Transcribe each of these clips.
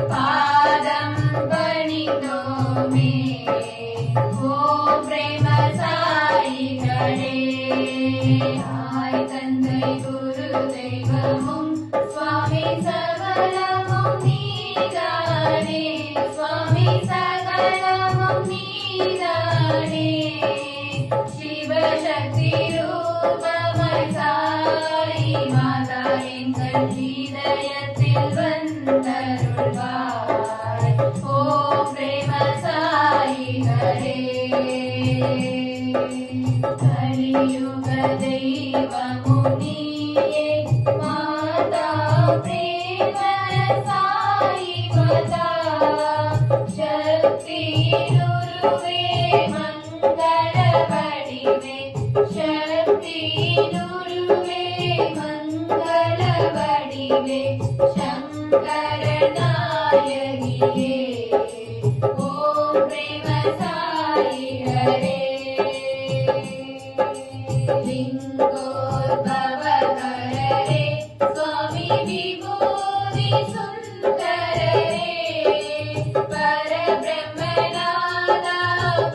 பாதம் பணிந்தோமே. ஓம் பிரேம சாயிகளே. தாய் தந்தை குரு தெய்வமும் சுவாமி சகலமும் நீதானே. சுவாமி சகலமும் நீதானே. சிவசக்தி ரூபமாய் சாயி மாதா எங்கள் இதயத்தில் வந்தருள்வாய். ஓம் பிரேம சாயிகளே. கலியுக தெய்வமும் நீயே மாதா பிரேம சாயி மாதா. சக்தி குருவே மங்கள வடிவே. சக்தி குருவே மங்கள வடிவே. சங்கர நாயகியே. ஓம் பிரேம சாயிகளே. லிங்கோத்பவகரரே சுவாமி விபூதி சுந்தரரே. பரபிரம்மநாதா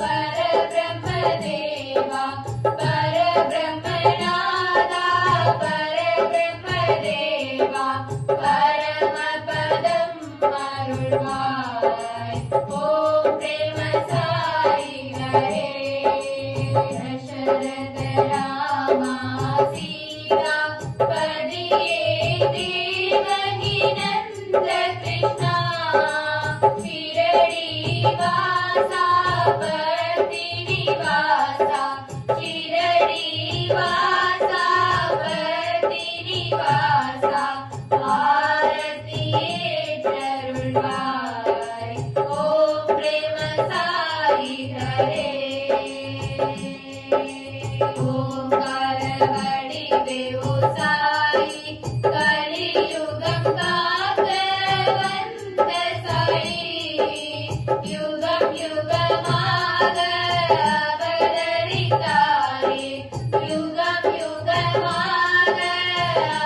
பரபிரம்மதேவா. பரபிரம்மநாதா பரபிரம்மதேவா. பரமபதம் அருள்வாய். ஓம் பிரேம சாயிகளே. தசரத ராமா சீதா பதியே தேவகி நந்த கிருஷ்ணா. ಶಿರಡಿ ವಾಸ ಪತಿ ನಿವಾಸ. ಶಿರಡಿ ವಾಸ ಪತಿ ನಿವಾಸ. ಆರತಿಯೇ ತರುಳ್ವಾಯ್. ಓಂ ಪ್ರೇಮ ಸಾಯಿಗಳೇ. ಓಂಕಾರ ವಡಿವೆವು ಸಾಯಿ ಕಲಿಯುಗಂ ಕಾಕ ವಂದ ಸಾಯಿ. ಯುಗಂ ಯುಗಮಾಗ ಅವತರಿತಾಯೇ. ಯುಗಂ ಯುಗಮಾಗ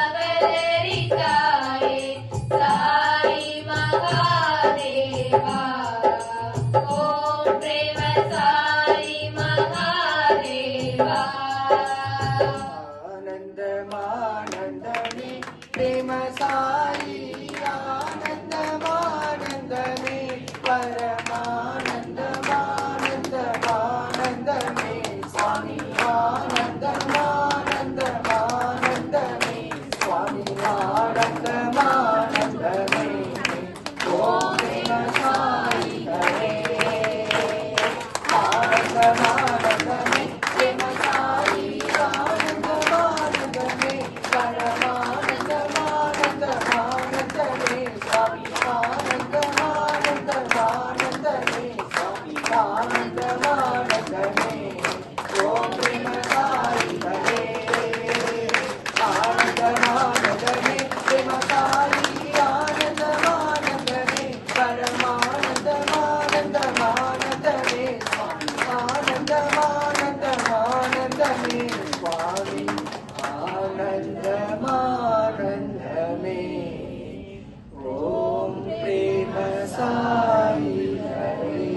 ಅವತರಿತಾಯೇ. ಸಾಯಿ ಮಹಾದೇವಾ. ಓಂ ಪ್ರೇಮ ಸಾಯಿ ಮಹಾದೇವಾ. आनंदमानंदमे प्रेम साई. आनंदमानंदमे परमानंदमानंदमानंदमे स्वामी. आनंदमानंदमानंदमे स्वामी. आनंदमानंदमे ओम प्रेम साई हरे. आनंदमानंदमे प्रेम साई. आनंदमानंदमे परमानंदमानंदमानंदमे स्वामी. आनंदमानंदमानंदमे स्वामी. आनंदमानंदमे ओम प्रेम साई हरे. आनंदमानंदमे प्रेम साई. आनंदमानंदमे परमानंदमानंदमानंदमे स्वामी. आनंदमानंदमानंदमे स्वामी. आनंदमानंदमे ओम प्रेम साई हरे.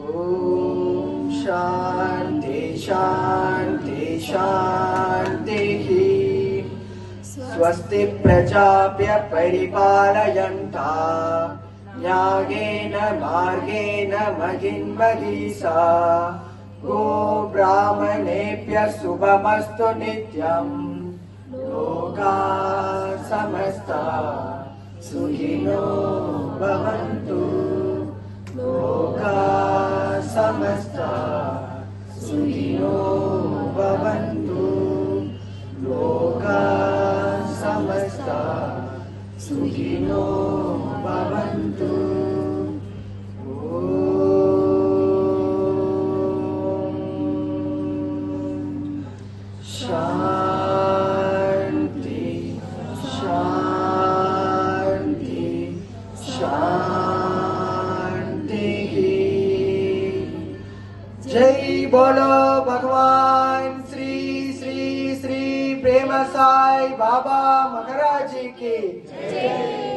ओम शांति शांति शांतिः. स्वस्ति प्रजाभ्य परिपालयन्तः न्यायेन मार्गेण महिन्महीषा. गो ब्राह्मणेभ्यः शुभमस्तु नित्यम्. लोकाः समस्ताः सुखिनो भवन्तु. लोकाः समस्ताः सुखिनो भवन्तु. लोकाः समस्ताः सुखिनो भवन्तु. शांति शांति शांति. जय बोलो भगवान श्री श्री श्री प्रेम प्रेम साई बाबा महाराज की जय